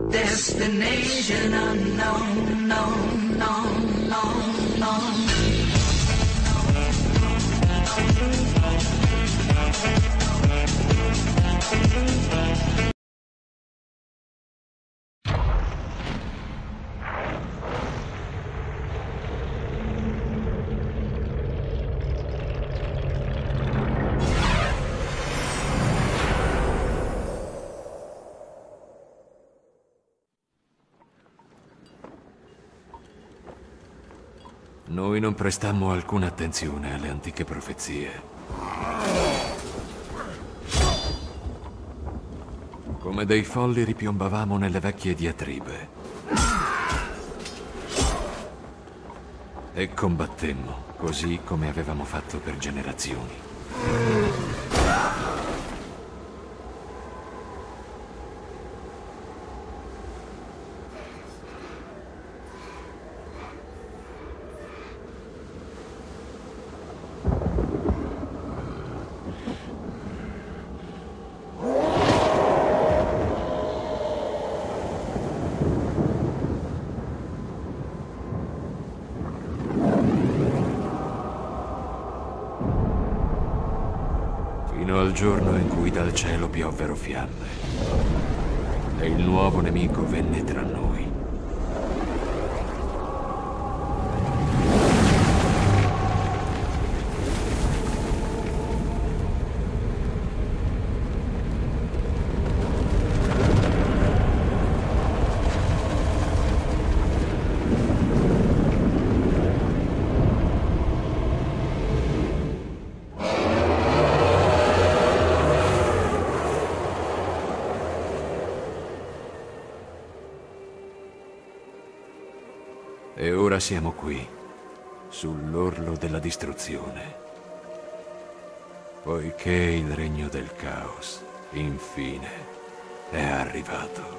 Destination unknown, known, known, known, known. Noi non prestammo alcuna attenzione alle antiche profezie. Come dei folli ripiombavamo nelle vecchie diatribe. E combattemmo, così come avevamo fatto per generazioni. Fino al giorno in cui dal cielo piovvero fiamme e il nuovo nemico venne tra noi. E ora siamo qui, sull'orlo della distruzione, poiché il regno del caos, infine, è arrivato.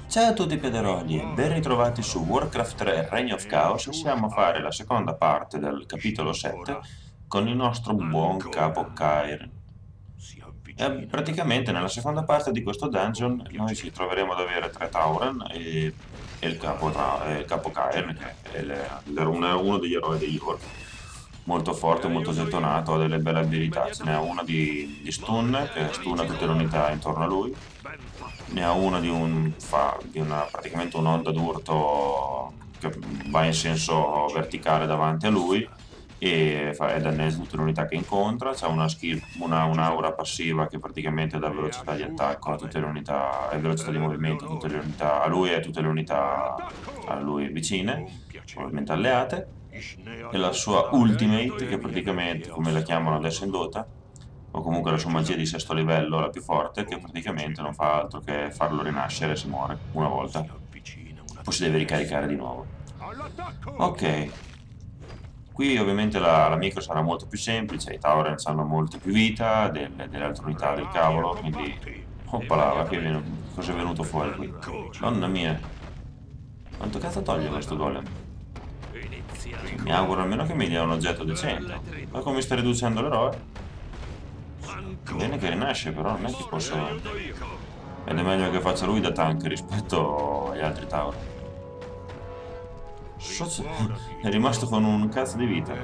Ciao a tutti pederoli e ben ritrovati su Warcraft 3 Reign of Chaos. Siamo a fare la seconda parte del capitolo 7 con il nostro buon capo Kair. Praticamente nella seconda parte di questo dungeon noi ci troveremo ad avere 3 Tauren e il capo Kair, che è uno degli eroi degli Orc. Molto forte, molto gettonato, ha delle belle abilità. Ce n'è una di stun, che stuna tutte le unità intorno a lui. Ne ha una praticamente un'onda d'urto che va in senso verticale davanti a lui e danneggia tutte le unità che incontra. C'è un'aura passiva che praticamente dà velocità di attacco a tutte le unità e velocità di movimento a tutte le unità, a lui e a tutte le unità a lui vicine, ovviamente alleate. E la sua ultimate, che praticamente, come la chiamano adesso in Dota, o comunque la sua magia di sesto livello, la più forte, che praticamente non fa altro che farlo rinascere se muore una volta. Poi si deve ricaricare di nuovo. Ok. Qui ovviamente la micro sarà molto più semplice, i Tauren hanno molta più vita delle altre unità del cavolo, quindi... Oppala, cosa è venuto fuori qui? Donna mia. Quanto cazzo toglie questo golem? Mi auguro almeno che mi dia un oggetto decente. Ma come sta riducendo l'eroe? Bene che rinasce, però non è che posso... Ed è meglio che faccia lui da tank rispetto agli altri Tauren. È rimasto con un cazzo di vita.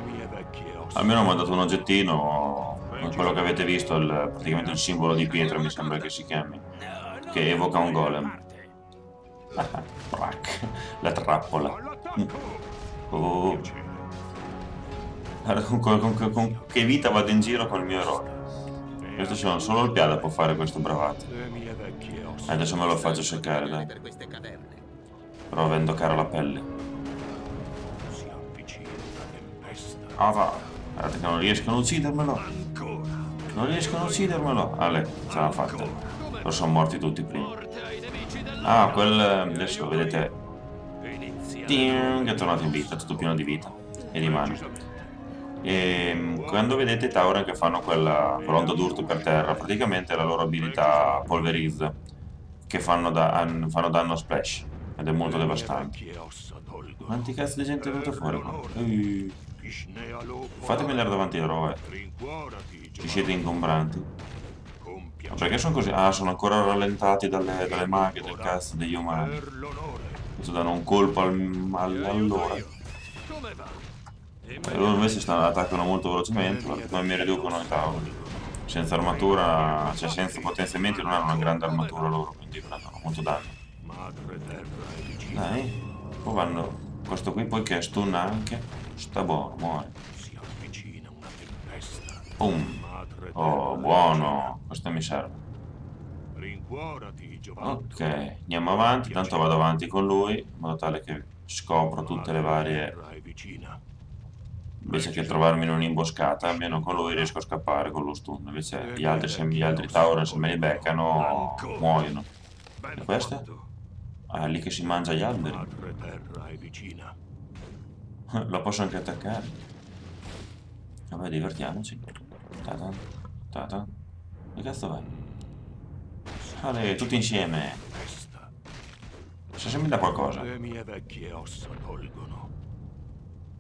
Almeno mi ha dato un oggettino, quello che avete visto, praticamente il simbolo di pietra, mi sembra che si chiami, che evoca un golem. La trappola. Oh. Con che vita vado in giro con il mio eroe. Questo solo il Piada può fare questo bravato. Adesso me lo faccio seccare, dai. Però avendo cara la pelle. Ah va, guardate che non riescono a uccidermelo. Non riescono a uccidermelo. Ale, ce l'ha fatta. Lo sono morti tutti prima. Adesso vedete. Ting, è tornato in vita, tutto pieno di vita. e di mana. E quando vedete i Tauren che fanno quell'onda d'urto per terra, praticamente è la loro abilità Polverize, che fanno danno a splash, ed è molto devastante. Quanti cazzo di gente è venuto fuori qua? Fatemi andare davanti all'eroe. Ci siete ingombranti. Ma perché sono così? Ah, sono ancora rallentati dalle maghe del cazzo degli umani. Questo danno un colpo all'ora. E loro invece attaccano molto velocemente, perché come mi riducono i tavoli. Senza armatura, cioè senza potenziamenti non hanno una grande armatura loro, quindi prendono molto danno. Dai, poi vanno. Questo qui poi che stun anche. Sta buono, muore. Boom. Oh, buono. Questo mi serve. Ok, andiamo avanti, tanto vado avanti con lui, in modo tale che scopro tutte le varie... Invece che trovarmi in un'imboscata, almeno con lui riesco a scappare con lo stun. Invece gli altri Tauren se me li beccano, muoiono. E questa? Ah, è lì che si mangia gli alberi. Lo posso anche attaccare. Vabbè, divertiamoci. Ta-ta, ta-ta. Che cazzo vai? Allora, tutti insieme. Se mi dà qualcosa.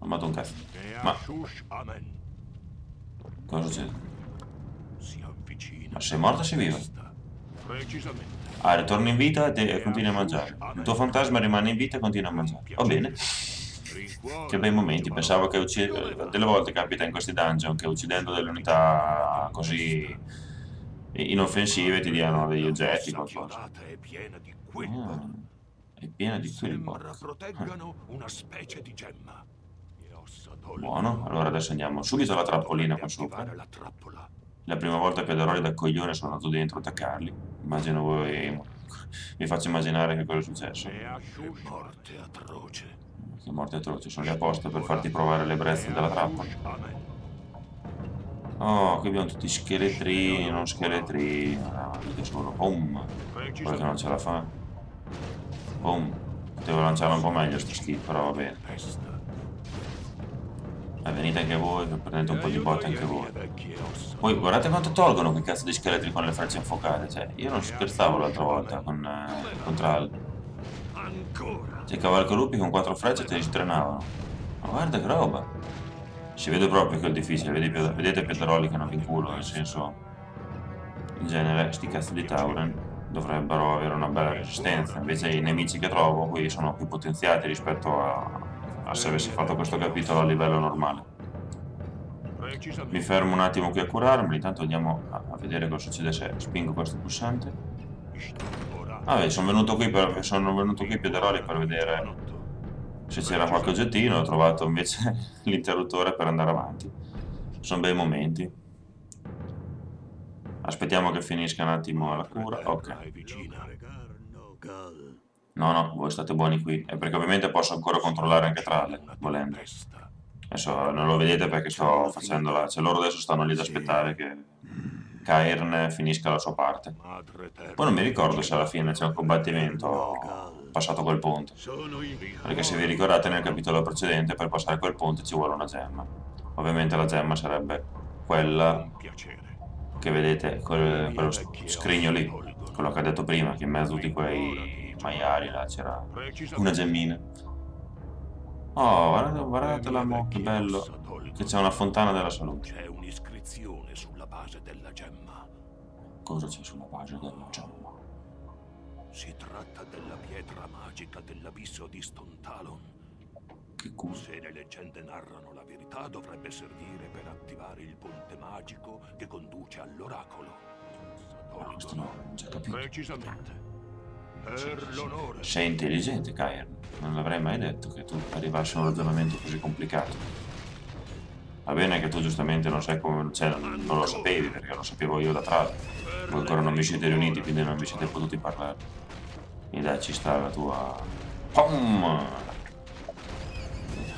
Non matto un cazzo. Ma... cosa succede? Ma sei morto o sei vivo? Ah, ritorni in vita e continui a mangiare. Il tuo fantasma rimane in vita e continua a mangiare. Va bene. Che bei momenti. Pensavo che delle volte capita in questi dungeon che uccidendo delle unità così inoffensive ti diano degli oggetti, qualcosa. Ah, è piena di quillbox. Buono, allora adesso andiamo subito alla trappolina qua sopra. La prima volta che darò da coglione sono andato dentro a attaccarli. Immagino voi... vi faccio immaginare che cosa è successo. Che morte atroce, sono lì apposta per farti provare l'ebbrezza della trappola. Oh, qui abbiamo tutti scheletrini, non scheletrini. Ah, solo. Boom. Quello che non ce la fa. Boom. Potevo lanciarla un po' meglio sto schifo, però va bene. Venite anche voi, prendete un po' di botte anche voi. Poi guardate quanto tolgono quei cazzo di scheletri con le frecce infuocate. Cioè, io non scherzavo l'altra volta con Tral. Cioè, i cavalcalupi con 4 frecce te li strenavano. Ma guarda che roba. Si vede proprio che è difficile. Vedete i Piedroli che non vi inculo, nel senso... in genere, sti cazzo di Tauren dovrebbero avere una bella resistenza. Invece i nemici che trovo qui sono più potenziati rispetto a se avessi fatto questo capitolo a livello normale. Mi fermo un attimo qui a curarmi, intanto andiamo a vedere cosa succede se spingo questo pulsante. Vabbè, sono venuto qui Piederoli per vedere se c'era qualche oggettino, ho trovato invece l'interruttore per andare avanti. Sono bei momenti. Aspettiamo che finisca un attimo la cura. Ok. No, voi state buoni qui. E perché ovviamente posso ancora controllare anche Thrall, volendo. Adesso non lo vedete perché sto facendola. Cioè loro adesso stanno lì ad aspettare che Cairn finisca la sua parte. Poi non mi ricordo se alla fine c'è un combattimento passato quel ponte. Perché se vi ricordate nel capitolo precedente per passare quel ponte ci vuole una gemma. Ovviamente la gemma sarebbe quella che vedete, quello scrigno lì. Quello che ho detto prima, che in mezzo a tutti quei maiali là c'era una gemmina. Oh, guardatela mo, che bello, che c'è una fontana della salute. C'è un'iscrizione sulla base della gemma. Cosa c'è sulla base della gemma? Si tratta della pietra magica dell'abisso di Stontalon. Che culo. Se le leggende narrano la verità, dovrebbe servire per attivare il ponte magico che conduce all'oracolo. Questo no, non c'è capito. Precisamente. Per l'onore. Sei intelligente, Cairn. Non l'avrei mai detto che tu arrivassi a un ragionamento così complicato. Va bene che tu giustamente non sai come... cioè, non lo sapevi, perché lo sapevo io da Thrall. Voi ancora non vi siete riuniti, quindi non vi siete potuti parlare. E dai, ci sta la tua... Pum!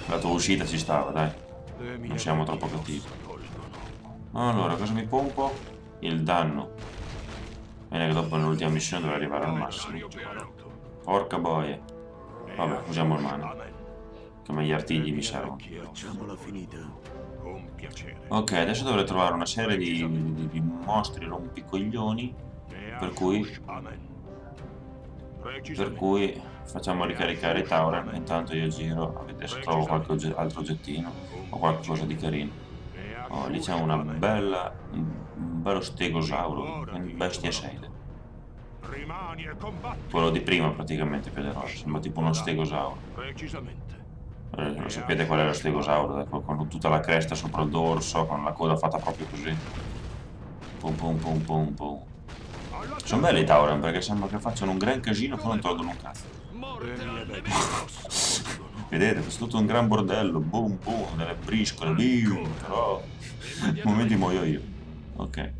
La tua uscita ci stava, dai. Non siamo troppo cattivi. Allora, cosa mi pompo? Il danno. Bene che dopo nell'ultima missione dovrei arrivare al massimo. Porca boia. Vabbè, usiamo il mana. Come gli artigli mi servono. Facciamola finita. Con piacere. Ok, adesso dovrei trovare una serie di mostri rompicoglioni, per cui facciamo ricaricare i Tauren. Intanto io giro a vedere se trovo qualche altro oggettino o qualcosa di carino. Oh, lì c'è un bello stegosauro, bestia seide. Rimani e combatti. Quello di prima praticamente, Piederoli, sembra tipo uno stegosauro. Precisamente. Lo sapete qual è lo stegosauro? Con tutta la cresta sopra il dorso, con la coda fatta proprio così. Pum pum pum pum pum. Sono belli i Tauren perché sembra che facciano un gran casino che non tolgono un cazzo. Vedete, è tutto un gran bordello, boom boom, delle briscole, però momenti muoio io. Ok.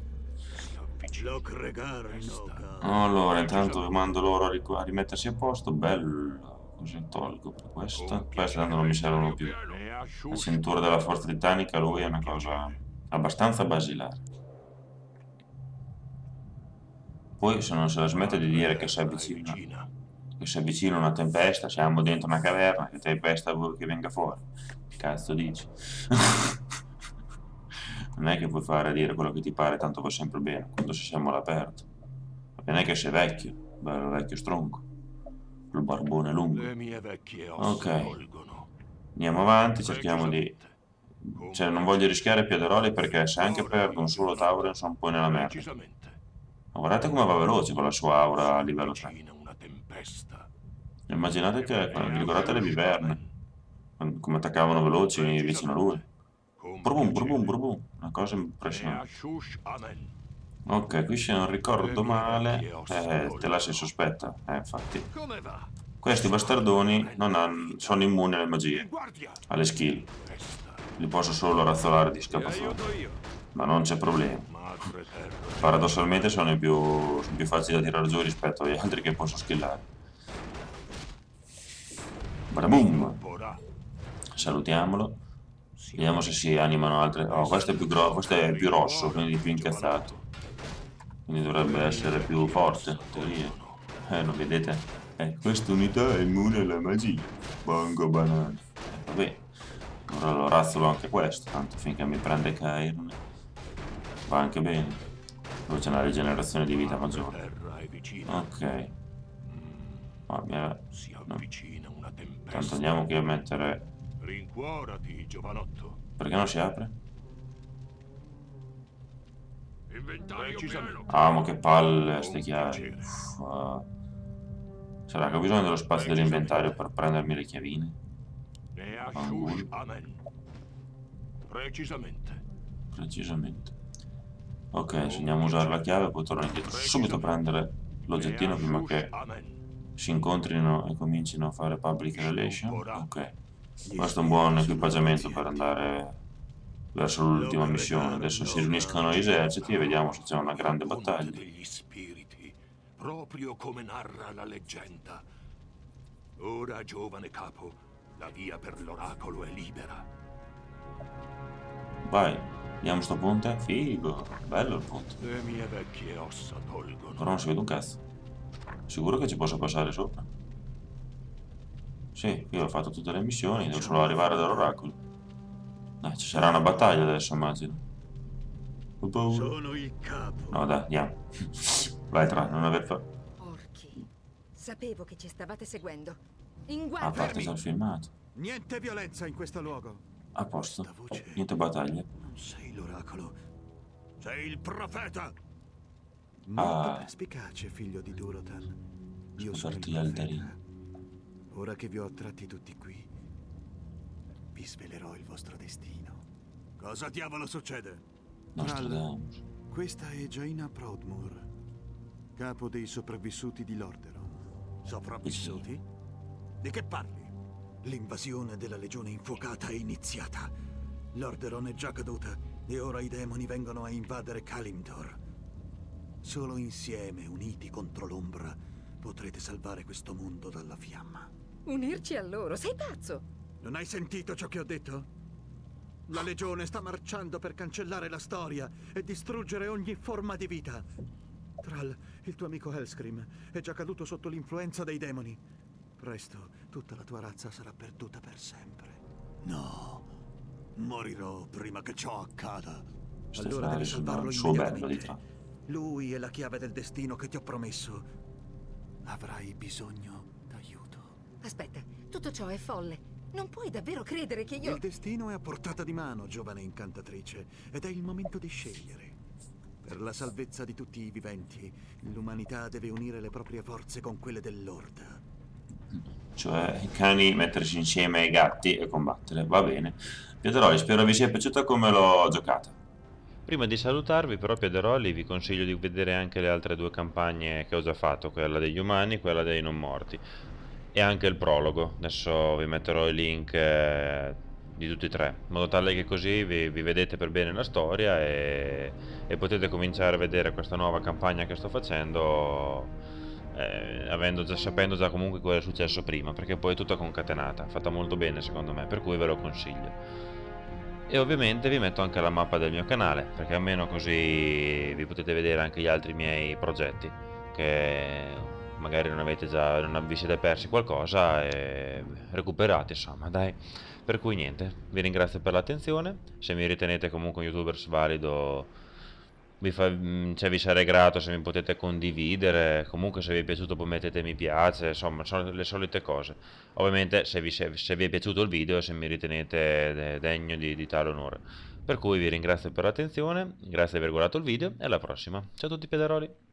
Allora, intanto mando loro a rimettersi a posto, bello. Così tolgo questa tanto non mi servono più. La cintura della forza titanica, lui è una cosa abbastanza basilare. Poi se non se la smette di dire che si avvicina una tempesta, siamo dentro una caverna, che tempesta vuoi che venga fuori? Che cazzo dici? Non è che puoi fare a dire quello che ti pare, tanto va sempre bene, quando ci siamo all'aperto. Va bene che sei vecchio, bello vecchio stronco, il barbone lungo. Ok, andiamo avanti, cerchiamo di... Cioè, non voglio rischiare Piederoli perché se anche perdo un solo Tauren sono poi nella merda. Ma guardate come va veloce con la sua aura a livello 3. Immaginate che, vi ricordate le viverne? Come attaccavano veloci vicino a lui. Burbum, burbum, burbum. Una cosa impressionante. Ok, qui se non ricordo male, te la si sospetta, infatti. Questi bastardoni sono immuni alle magie, alle skill. Li posso solo razzolare di scappatori, ma non c'è problema. Paradossalmente sono più facili da tirare giù rispetto agli altri che posso skillare. Badaboom! Salutiamolo. Vediamo se si animano altre... Oh, questo è più rosso, quindi più incazzato. Quindi dovrebbe essere più forte, in teoria. Non vedete? Questa unità è immune alla magia. Bongo banana. Vabbè. Ora lo razzolo anche questo, tanto finché mi prende Cairn. Va anche bene. Dove c'è una rigenerazione di vita maggiore. Ok. No. Tanto andiamo qui a mettere... Rincuorati, giovanotto. Perché non si apre? Precisamente. Ma che palle, ste chiavi. Sarà che ho bisogno dello spazio dell'inventario per prendermi le chiavine? Precisamente. Ok, se andiamo a usare la chiave poi torno indietro subito a prendere l'oggettino prima che si incontrino e comincino a fare public relation. Ok, questo è un buon equipaggiamento per andare verso l'ultima missione. Adesso si riuniscono gli eserciti e vediamo se c'è una grande battaglia. Degli spiriti, proprio come narra la leggenda. Ora, giovane capo, la via per l'oracolo è libera. Vai, andiamo sto ponte? Figo, bello il ponte. Le mie vecchie ossa tolgono. Però non si vede un cazzo. Sicuro che ci posso passare sopra? Sì, io ho fatto tutte le missioni, devo solo arrivare dall'oracolo. Ci sarà una battaglia adesso, immagino. Sono il capo. No, dai, andiamo. Vai, non aver fatto. Orchi. Sapevo che ci stavate seguendo. In A guardia! parte già il filmato. Niente violenza in questo luogo. A posto. Niente battaglia. Non sei l'oracolo. Sei il profeta. Ah. Molto perspicace, figlio di Durotan. Io sono il Scoperti gli altarini. profeta. Ora che vi ho attratti tutti qui, vi svelerò il vostro destino. Cosa diavolo succede? Nostradamus. Questa è Jaina Proudmoore, capo dei sopravvissuti di Lordaeron. Sopravvissuti? Di che parli? L'invasione della legione infuocata è iniziata. Lordaeron è già caduta e ora i demoni vengono a invadere Kalimdor. Solo insieme, uniti contro l'ombra, potrete salvare questo mondo dalla fiamma. Unirci a loro? Sei pazzo! Non hai sentito ciò che ho detto? La legione sta marciando per cancellare la storia e distruggere ogni forma di vita. Thrall, il tuo amico Hellscream, è già caduto sotto l'influenza dei demoni. Presto tutta la tua razza sarà perduta per sempre. No, morirò prima che ciò accada. Allora devi salvarlo il suo bello di immediatamente. tra. Lui è la chiave del destino che ti ho promesso. Avrai bisogno d'aiuto. Aspetta, tutto ciò è folle. Non puoi davvero credere che io... Il destino è a portata di mano, giovane incantatrice, ed è il momento di scegliere. Per la salvezza di tutti i viventi, l'umanità deve unire le proprie forze con quelle dell'Orda. Cioè i cani mettersi insieme ai gatti e combattere. Va bene. Piederoli, spero vi sia piaciuta come l'ho giocata. Prima di salutarvi però, Piederoli, vi consiglio di vedere anche le altre 2 campagne che ho già fatto, quella degli umani e quella dei non morti, e anche il prologo. Adesso vi metterò i link di tutti e 3, in modo tale che così vi vedete per bene la storia e potete cominciare a vedere questa nuova campagna che sto facendo, sapendo già comunque cosa è successo prima, perché poi è tutta concatenata, fatta molto bene secondo me, per cui ve lo consiglio. E ovviamente vi metto anche la mappa del mio canale, perché almeno così vi potete vedere anche gli altri miei progetti, che magari non vi siete persi qualcosa e recuperate, insomma, dai. Per cui niente, vi ringrazio per l'attenzione. Se mi ritenete comunque un youtuber valido, vi sarei grato se mi potete condividere. Comunque se vi è piaciuto poi mettete mi piace, insomma sono le solite cose. Ovviamente se vi è piaciuto il video e se mi ritenete degno di tale onore. Per cui vi ringrazio per l'attenzione, grazie di aver guardato il video e alla prossima. Ciao a tutti, Piederoli.